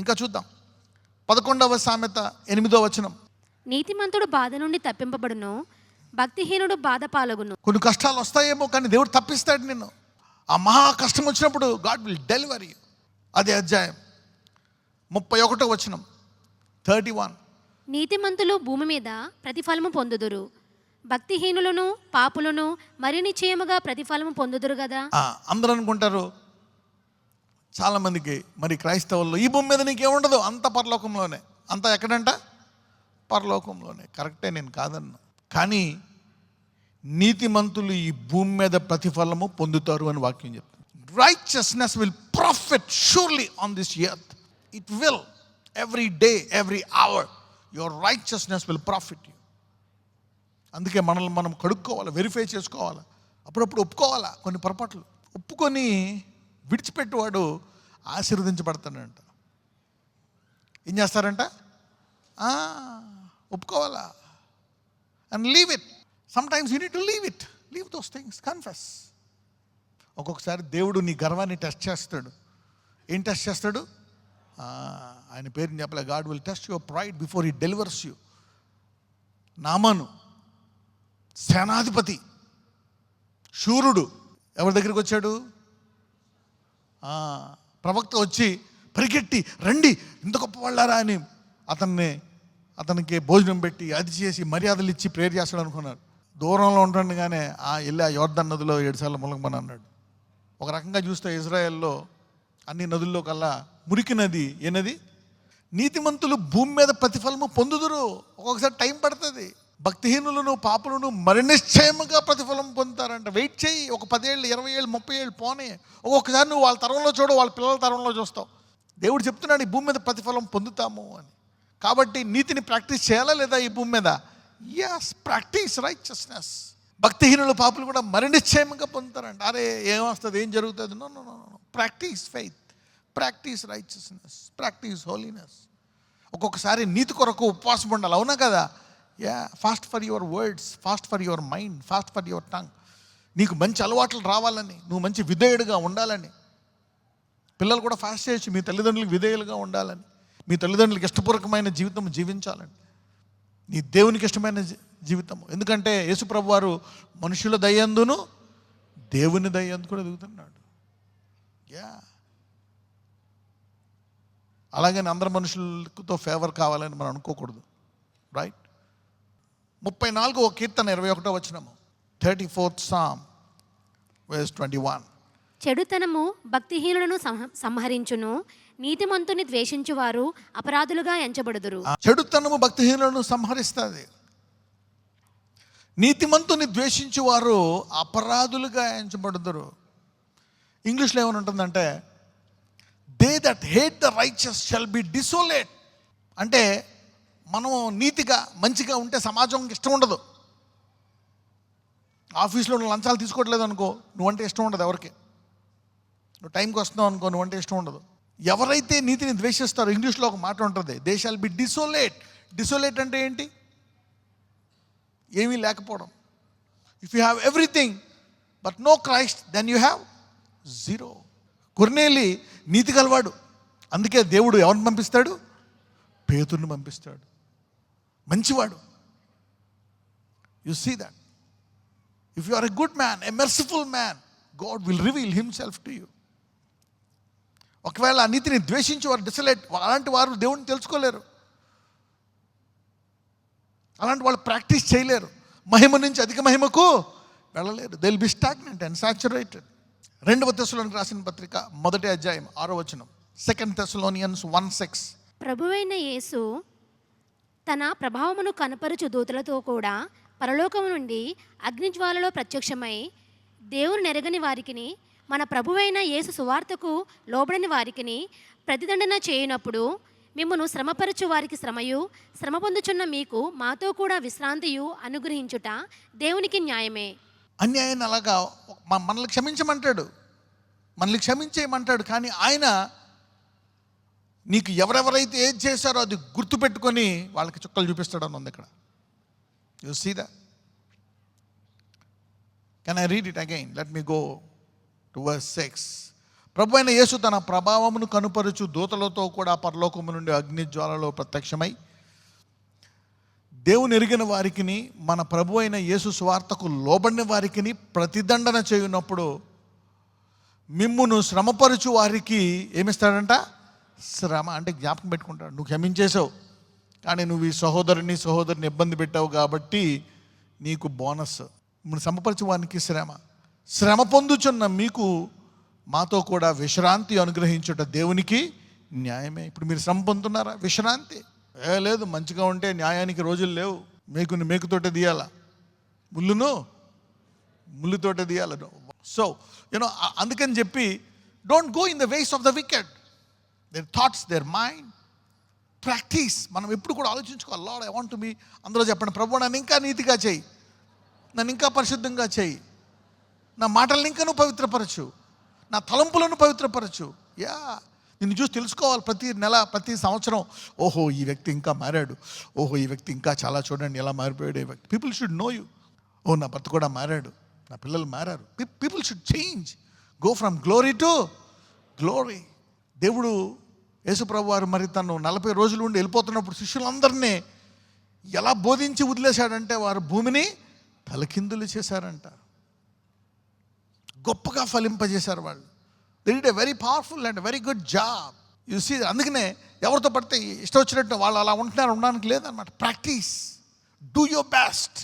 ఇంకా చూద్దాం. 11వ సామెత 8వ వచనం. నీతిమంతుడు బాధ నుండి తప్పింపబడును, భక్తిహీనుడు బాధ పాలగును. కొన్ని కష్టాలు వస్తాయేమో కానీ దేవుడు తప్పిస్తాడు నిన్ను. ఆ మహా కష్టం వచ్చినప్పుడు గాడ్ విల్ డెలివర్ యూ. అదే అధ్యాయం 31వ వచనం 31. నీతిమంతులు భూమి మీద ప్రతిఫలము పొందుదురు, భక్తిహీనులను పాపులను మరి నిశ్చయముగా ప్రతిఫలము పొందుదురు కదా. అందరూ అనుకుంటారు చాలామందికి, మరి క్రైస్తవుల్లో ఈ భూమి మీద నీకేముండదు, అంత పరలోకంలోనే. అంతా ఎక్కడంట? పరలోకంలోనే. కరెక్టే, నేను కాదన్నా. కానీ నీతిమంతులు ఈ భూమి మీద ప్రతిఫలము పొందుతారు అని వాక్యం చెప్తుంది. Righteousness will profit surely on this earth. It will. Every day, every our your righteousness will profit you. అందుకే మనల్ని మనం కడుక్కోవాలి, వెరిఫై చేసుకోవాలి, అప్పుడప్పుడు ఒప్పుకోవాలా కొన్ని పొరపాట్లు. ఒప్పుకొని విడిచిపెట్టేవాడు ఆశీర్వదించబడతాడంట. ఏం చేస్తారంట? ఒప్పుకోవాలా. And leave it. Sometimes you need to leave it. Leave those things. Confess. ఒక్కొక్కసారి దేవుడు నీ గర్వాన్ని టెస్ట్ చేస్తాడు. ఏం టెస్ట్ చేస్తాడు? ఆయన పేరుని చెప్పలే. God will test your pride before he delivers you. నామాను సేనాధిపతి, శూరుడు, ఎవరి దగ్గరికి వచ్చాడు? ప్రవక్త వచ్చి పరిగెట్టి రండి ఇంత గొప్ప వాళ్ళారా అని అతనికి భోజనం పెట్టి అది చేసి మర్యాదలు ఇచ్చి ప్రేయర్ చేస్తాడు అనుకున్నారు. దూరంలో ఉంటుండగానే వెళ్ళి ఆ యోర్దాను నదిలో 7 సార్లు ములగమని అన్నాడు. ఒక రకంగా చూస్తే ఇజ్రాయెల్లో అన్ని నదుల్లో కల్లా మురికి నది ఏ నది? నీతిమంతులు భూమి మీద ప్రతిఫలము పొందుదురు. ఒక్కొక్కసారి టైం పడుతుంది. భక్తిహీనులను పాపులను మరి నిశ్చయముగా ప్రతిఫలం పొందుతారంట. వెయిట్ చేయి. ఒక 10 ఏళ్ళు, 20 ఏళ్ళు, 30 ఏళ్ళు పోనీ. ఒక్కొక్కసారి నువ్వు వాళ్ళ తరంలో చూడు, వాళ్ళ పిల్లల తరంలో చూస్తావు. దేవుడు చెప్తున్నాడు ఈ భూమి మీద ప్రతిఫలం పొందుతాము అని. కాబట్టి నీతిని ప్రాక్టీస్ చేయాలా లేదా ఈ భూమి మీద? Yes, practice righteousness. భక్తిహీనులు పాపులు కూడా మరి నిశ్చయముగా పొందుతారంట. అరే ఏమొస్తుంది, ఏం జరుగుతుంది? No no no no. Practice faith, practice righteousness, practice holiness. ఒక్కొక్కసారి నీతి కొరకు ఉపవాసం ఉండాలి. అవునా కదా? Fast for your words, fast for your mind, fast for your tongue. నీకు మంచి అలవాట్లు రావాలని, నువ్వు మంచి విధేయుడిగా ఉండాలని. పిల్లలు కూడా ఫాస్ట్ చేయొచ్చు. మీ తల్లిదండ్రులకు విధేయులుగా ఉండాలని, మీ తల్లిదండ్రులకు ఇష్టపూర్వకమైన జీవితం జీవించాలని, నీ దేవునికి ఇష్టమైన జీవితం. ఎందుకంటే యేసుప్రభు వారు మనుషుల దయందును దేవుని దయందు కూడా ఎదుగుతున్నాడు. అలాగని అందరు మనుషులతో ఫేవర్ కావాలని మనం అనుకోకూడదు. రైట్. 34వ కీర్తన 21వ వచనము. 34th Psalm verse 21. చెడుతనము భక్తిహీనులను సంహరించును, నీతిమంతుని ద్వేషించువారు అపరాధులుగా ఎంచబడుదురు. చెడుతనము భక్తిహీనులను సంహరిస్తుంది. నీతిమంతుని ద్వేషించువారు అపరాధులుగా ఎంచబడుదురు. ఇంగ్లీష్లో ఏమని ఉంటుందంటే they that hate the righteous shall be desolate. అంటే మనం నీతిగా మంచిగా ఉంటే సమాజంకి ఇష్టం ఉండదు. ఆఫీస్లో నువ్వు లంచాలు తీసుకోవట్లేదు అనుకో, నువ్వంటే ఇష్టం ఉండదు ఎవరికి. నువ్వు టైంకి వస్తున్నావు అనుకో, నువ్వంటే ఇష్టం ఉండదు. ఎవరైతే నీతిని ద్వేషిస్తారో, ఇంగ్లీష్లో ఒక మాట ఉంటుంది, they shall be desolate. Desolate అంటే ఏంటి? ఏమీ లేకపోవడం. If you have everything but no Christ then you have zero. కొర్నేలి నీతి గలవాడు. అందుకే దేవుడు ఎవరిని పంపిస్తాడు? పేతురుని పంపిస్తాడు. మంచివాడు. You see that. If you are a good man, a merciful man, God will reveal himself to you. ఒకవేళ ఆ నీతిని ద్వేషించి వారు డిసలేట్, అలాంటి వారు దేవుడిని తెలుసుకోలేరు. అలాంటి వాళ్ళు ప్రాక్టీస్ చేయలేరు. మహిమ నుంచి అధిక మహిమకు వెళ్ళలేరు. They will be stagnant and saturated. 2వ తెస్సలోనికి రాసిన పత్రిక 1వ అధ్యాయం 6వ వచనం. 2 Thessalonians 1:6. ప్రభువైన యేసు తన ప్రభావమును కనపరుచు దూతలతో కూడా పరలోకము నుండి అగ్నిజ్వాలలో ప్రత్యక్షమై దేవుని నెరగని వారికిని మన ప్రభువైన యేసు సువార్తకు లోబడని వారికిని ప్రతిదండన చేయనప్పుడు మిమ్మును శ్రమపరచు వారికి శ్రమయు, శ్రమ పొందుచున్న మీకు మాతో కూడా విశ్రాంతియు అనుగ్రహించుట దేవునికి న్యాయమే. అన్యాయాన్ని అలాగా మనల్ని క్షమించమంటాడు, మనల్ని క్షమించేయమంటాడు. కానీ ఆయన నీకు ఎవరెవరైతే ఏది చేశారో అది గుర్తుపెట్టుకొని వాళ్ళకి చుక్కలు చూపిస్తాడు అని ఉంది ఇక్కడ. You see that? Can I read it again? Let me go to verse 6. ప్రభు అయిన యేసు తన ప్రభావమును కనుపరుచు దూతలతో కూడా పరలోకము నుండి అగ్ని జ్వాలలో ప్రత్యక్షమై దేవుని ఎరిగిన వారికిని మన ప్రభు అయిన యేసు సువార్తకు లోబడిన వారికిని ప్రతిదండన చేయునప్పుడు మిమ్మును శ్రమపరుచు వారికి ఏమిస్తాడంట? శ్రమ. అంటే జ్ఞాపకం పెట్టుకుంటాడు, నువ్వు క్షమించేసావు కానీ నువ్వు ఈ సహోదరిని ఇబ్బంది పెట్టావు కాబట్టి నీకు బోనస్. మిమ్మల్ని శ్రమపరచు వారికి శ్రమ పొందుచున్న మీకు మాతో కూడా విశ్రాంతి అనుగ్రహించుట దేవునికి న్యాయమే. ఇప్పుడు మీరు శ్రమ పొందుతున్నారా? విశ్రాంతి లేదు. మంచిగా ఉంటే న్యాయానికి రోజులు లేవు. మేకుతోటే తీయాలా, ముళ్ళుతోటే తీయాల. సో అందుకని చెప్పి don't go in the ways of the wicked. Their thoughts, their mind, practice. మనం ఎప్పుడు కూడా ఆలోచించుకోవాలి, lord I want to be. అందులో చెప్పండి, ప్రభు నన్ను ఇంకా నీతిగా చేయి, నన్ను ఇంకా పరిశుద్ధంగా చేయి, నా మాటలను ఇంకా నువ్వు పవిత్రపరచు, నా తలంపులను పవిత్రపరచు. నిన్ను చూసి తెలుసుకోవాలి ప్రతి నెల, ప్రతి సంవత్సరం. ఓహో ఈ వ్యక్తి ఇంకా మారాడు, ఓహో ఈ వ్యక్తి ఇంకా చాలా చూడండి ఎలా మారిపోయాడు ఈ వ్యక్తి. People should know you. ఓ నా భర్త కూడా మారాడు, నా పిల్లలు మారారు. People should change, go from glory to glory. దేవుడు యేసుప్రభు వారు మరి తను 40 రోజులు ఉండి వెళ్ళిపోతున్నప్పుడు శిష్యులందరినీ ఎలా బోధించి వదిలేశాడంటే వారు భూమిని తలకిందులు చేశారంట. గొప్పగా ఫలింపజేశారు వాళ్ళు. They did a very powerful and very good job. You see, అందుకనే ఎవరితో పడితే ఇష్టం వచ్చినట్టు వాళ్ళు అలా ఉంటున్నారు, ఉండడానికి లేదన్నమాట. Practice, do your best,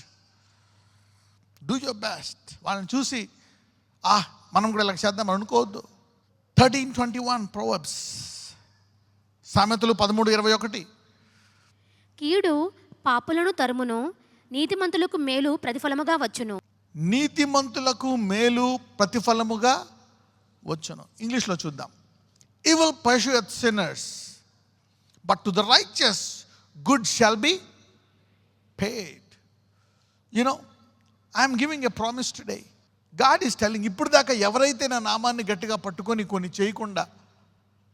do your best. వాళ్ళని చూసి మనం కూడా ఇలా చేద్దాం అనుకోవద్దు. 13:21 Proverbs, సామెతలు 13:21. కీడు పాపులను తరుమును, నీతిమంతులకు మేలు ప్రతిఫలముగా వచ్చును. నీతిమంతులకు మేలు ప్రతిఫలముగా వచ్చును. ఇంగ్లీష్లో చూద్దాం. Evil pursueth sinners, but to the righteous good shall be paid. I am giving a promise today. God is telling, ఇప్పుడు దాకా ఎవరైతే నా నామాన్ని గట్టిగా పట్టుకొని కొన్ని చేయకుండా,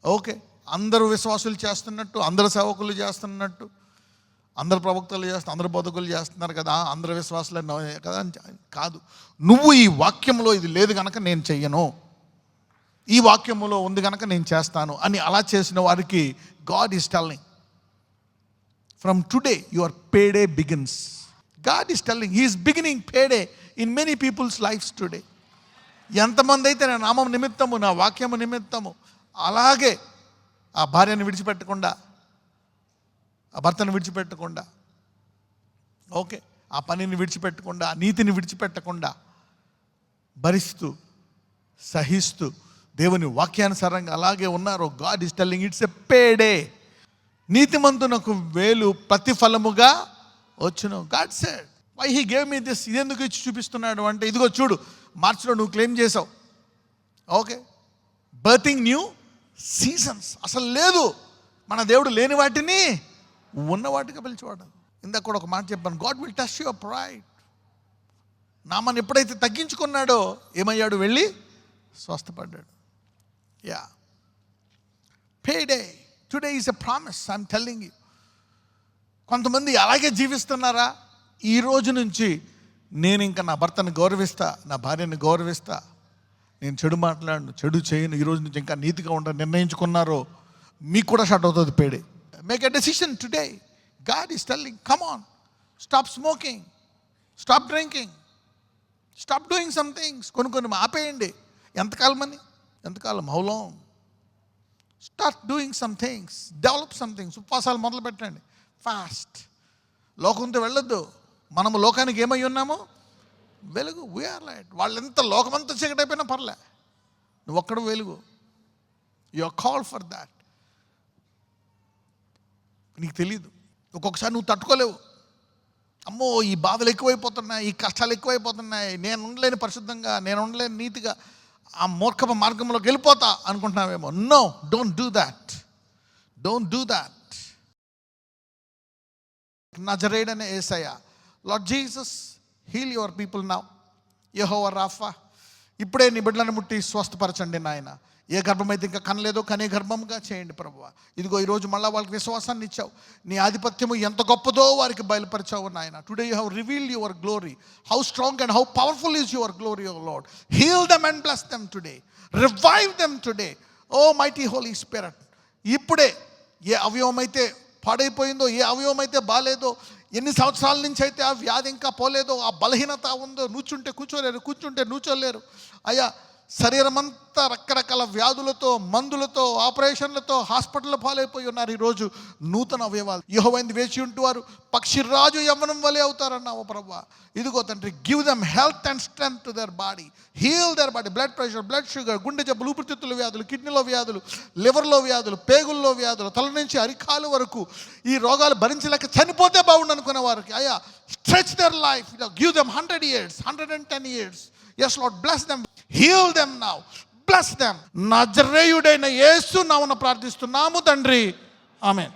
ఓకే అందరూ విశ్వాసులు చేస్తున్నట్టు, అందరు సేవకులు చేస్తున్నట్టు, అందరు ప్రవక్తలు అందరు బోధకులు చేస్తున్నారు కదా, అందరు విశ్వాసులు కదా కాదు. నువ్వు ఈ వాక్యంలో ఇది లేదు కనుక నేను చెయ్యను, ఈ వాక్యములో ఉంది కనుక నేను చేస్తాను అని అలా చేసిన వారికి God is telling, from today your payday begins. God is telling, he is beginning payday in many people's lifes today. ఎంతమంది అయితే నా నామం నిమిత్తము, నా వాక్యము నిమిత్తము అలాగే ఆ భార్యను విడిచిపెట్టకుండా, ఆ భర్తను విడిచిపెట్టకుండా, ఓకే ఆ పనిని విడిచిపెట్టకుండా, ఆ నీతిని విడిచిపెట్టకుండా భరిస్తూ సహిస్తూ దేవుని వాక్యానుసారంగా అలాగే ఉన్నారు. God is telling it's a payday. నీతిమంతునకు వేలు ప్రతిఫలముగా వచ్చును. God said, why he gave me this. ఇదెందుకు ఇచ్చి చూపిస్తున్నాడు అంటే, ఇదిగో చూడు, మార్చిలో నువ్వు క్లెయిమ్ చేసావు, ఓకే బర్తింగ్ న్యూ సీజన్స్. అసలు లేదు, మన దేవుడు లేని వాటిని ఉన్న వాటిగా పిలిచేవాడు. ఇందాక కూడా ఒక మాట చెప్పాను, God will test your pride. నామని ఎప్పుడైతే తగ్గించుకున్నాడో ఏమయ్యాడు? వెళ్ళి స్వస్థపడ్డాడు. Payday today is a promise. I'm telling you. కొంతమంది అలాగే జీవిస్తున్నారా? ఈ రోజు నుంచి నేను ఇంకా నా భర్తను గౌరవిస్తా, నా భార్యను గౌరవిస్తా, నేను చెడు మాట్లాడను, చెడు చేయను, ఈ రోజు నుంచి ఇంకా నీతిగా ఉంటాను నిర్ణయించుకున్నారో మీకు కూడా స్టార్ట్ అవుతుంది payday. Make a decision today. God is telling, come on, stop smoking, stop drinking, stop doing some things. కొన్ని ఆపేయండి. ఎంతకాలం? How long? Start doing some things, develop some things. ఉపవాసాలు మొదలు పెట్టండి, ఫాస్ట్. లోకంతో వెళ్ళొద్దు. మనము లోకానికి ఏమై ఉన్నామో వెలుగు. We are light. వాళ్ళు ఎంత లోకమంతా చీకటి అయిపోయినా పర్లే, నువ్వు ఒక్కడ వెలుగు. You are called for that. నీకు తెలీదు, ఒక్కొక్కసారి నువ్వు తట్టుకోలేవు. అమ్మో ఈ బాధలు ఎక్కువైపోతున్నాయి, ఈ కష్టాలు ఎక్కువైపోతున్నాయి, నేను ఉండలేని పరిశుద్ధంగా, నేను ఉండలేని నీతిగా, ఆ మూర్ఖపు మార్గంలోకి వెళ్ళిపోతా అనుకుంటున్నావేమో. No, don't do that, don't do that. నజరేయుడైన యేసయ్య, Lord Jesus, heal your people now. యెహోవా రాఫా, ఇప్పుడే నీ బిడ్డలను ముట్టి స్వస్థపరచండి నాయన. ఏ గర్భం అయితే ఇంకా కనలేదో కనే గర్భంగా చేయండి ప్రభువా. ఇదిగో ఈరోజు మళ్ళీ వాళ్ళకి విశ్వాసాన్ని ఇచ్చావు. నీ ఆధిపత్యము ఎంత గొప్పదో వారికి బయలుపరిచావు నాయన. Today you have revealed your glory. How strong and how powerful is your glory, O lord. Heal them and bless them today. Revive them today, O mighty holy spirit. ఇప్పుడే ఏ అవయవం అయితే పాడైపోయిందో, ఏ అవయవం అయితే బాలేదో, ఎన్ని సంవత్సరాల నుంచి అయితే ఆ వ్యాధి ఇంకా పోలేదో, ఆ బలహీనత ఉందో, కూర్చుంటే కూర్చోలేరు, కూర్చుంటే కూర్చోలేరు అయ్యా, శరీరం అంతా రకరకాల వ్యాధులతో, మందులతో, ఆపరేషన్లతో హాస్పిటల్ పాలైపోయి ఉన్నారు. ఈరోజు నూతన అవయవాలు యెహోవాను వేచి ఉంటువారు పక్షిరాజు యవ్వనం వలె అవుతారన్నావు ప్రభువా. ఇదిగో తండ్రి, give them health and strength to their body, heal their body. Blood pressure, blood sugar, గుండె జబ్బులు, ఊపిరితిత్తుల వ్యాధులు, కిడ్నీలో వ్యాధులు, లివర్లో వ్యాధులు, పేగుల్లో వ్యాధులు, తల నుంచి అరికాలు వరకు ఈ రోగాలు భరించలేక చనిపోతే బాగుండు అనుకునే వారికి అయ్యా, stretch their life, give them 100 years, 110 years. Yes, Lord, bless them, heal them now, bless them. నజరేయుడైన యేసు నామమున ప్రార్థిస్తున్నాము తండ్రి, ఆమేన్.